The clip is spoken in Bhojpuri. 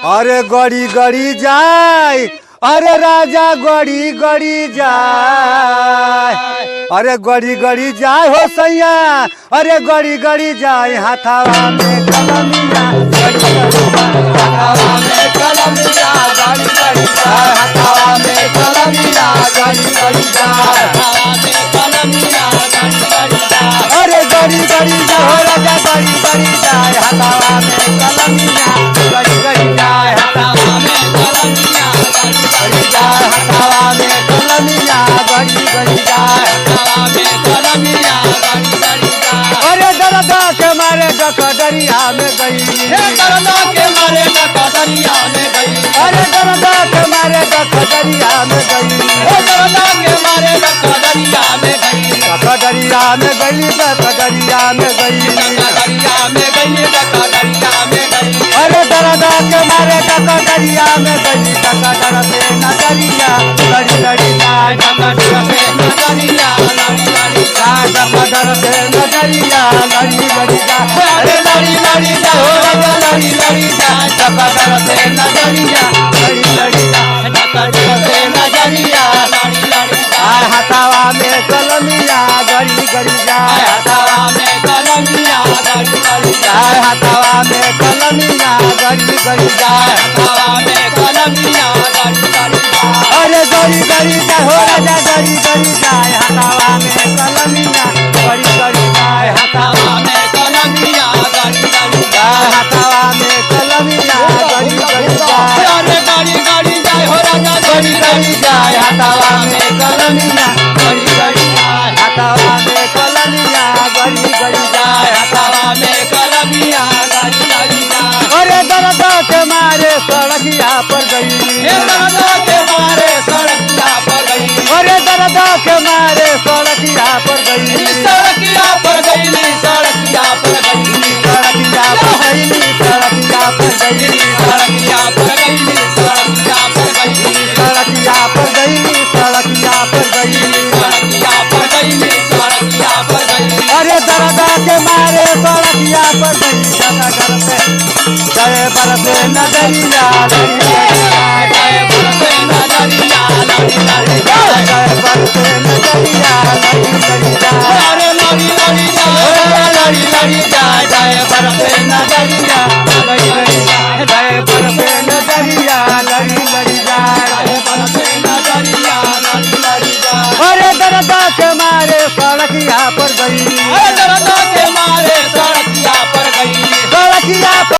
अरे गड़ी गड़ी जाए, अरे राजा गड़ी गड़ी जाए, अरे गड़ी गड़ी जाए हो सैया, अरे गड़ी गड़ी जाए हाथावा में कलमिया, हाथावा में कलमिया गड़ी गड़ी जाए, हाथावा में कलमिया गड़ी गड़ी जाए, हाथावा में कलमिया गड़ी गड़ी जाए, अरे गड़ी गड़ी जाए राजा गड़ी गड़ी जाए, हाथावा में कलमिया गड़ी गड़ी जाए, हाथावा में कलमिया गड़ी गड़ी जाए, हाथावा में कलमिया गड़ी गड़ी जाए, हाथावा में कलमिया गड़ी गड़ी जाए। अरे दरदा के मारे डकदरिया में गई, हे दरदा के मारे डकदरिया में गई, अरे दरदा के मारे डकदरिया में गई, हे दरदा के मारे डकदरिया में गई, डकदरिया में गई, डकदरिया में गई, डकदरिया में गई, डकदरिया में गई, अरे दरदा के मारे डकदरिया में गई, डकदर से नजरिया लड़ी लड़ी जाए, डकदर से नजरिया लड़ी लड़ी जाए, डकदर से नजरिया लड़ी लड़ी जाए, अरे लड़ी लड़ी जाए हो राजा लड़ी लड़ी जाए, डकदर से नजरिया लड़ी लड़ी जाए, डकदर से नजरिया लड़ी लड़ी जाए, हाथावा में कलमिया गड़ी गड़ी जाए, हाथावा में कलमिया गड़ी गड़ी जाए, हाथावा में कलमिया गड़ी गड़ी जाए, हाथावा में कलमिया गड़ी गड़ी जाए, अरे गड़ी गड़ी जाए हो राजा गड़ी गड़ी जाए, हाथावा में कलमिया गड़ी गड़ी जाए, हाथावा में कलमिया गड़ी गड़ी जाए, हाथावा में कलमिया गड़ी गड़ी जाए, अरे गड़ी गड़ी जाए हो राजा गड़ी गड़ी जाए, हाथावा में कलमिया गड़ी गड़ी जाए, हाथावा में कलमिया गड़ी गड़ी जाए, हाथावा में कलमिया गड़ी गड़ी जाए, अरे दरदा के मारे सड़किया पर गई, हे दरदा के मारे सड़किया पर गई, अरे दरदा के मारे सड़किया पर गई, सड़किया पर गई, सड़किया पर गई, सड़किया पर गई, सड़किया पर गई, सड़किया पर गई, सड़किया पर गई, सड़किया पर गई, सड़किया पर गई, सड़किया पर गई, सड़किया पर गई, अरे दरदा के मारे सड़किया पर गई, डगर पे जय बरसे नजरिया लड़ी लड़ी जाए, जय बरसे नजरिया लड़ी लड़ी जाए, जय बरसे नजरिया लड़ी लड़ी जाए, अरे लड़ी लड़ी जाए लड़ी लड़ी जाए, जय बरसे नजरिया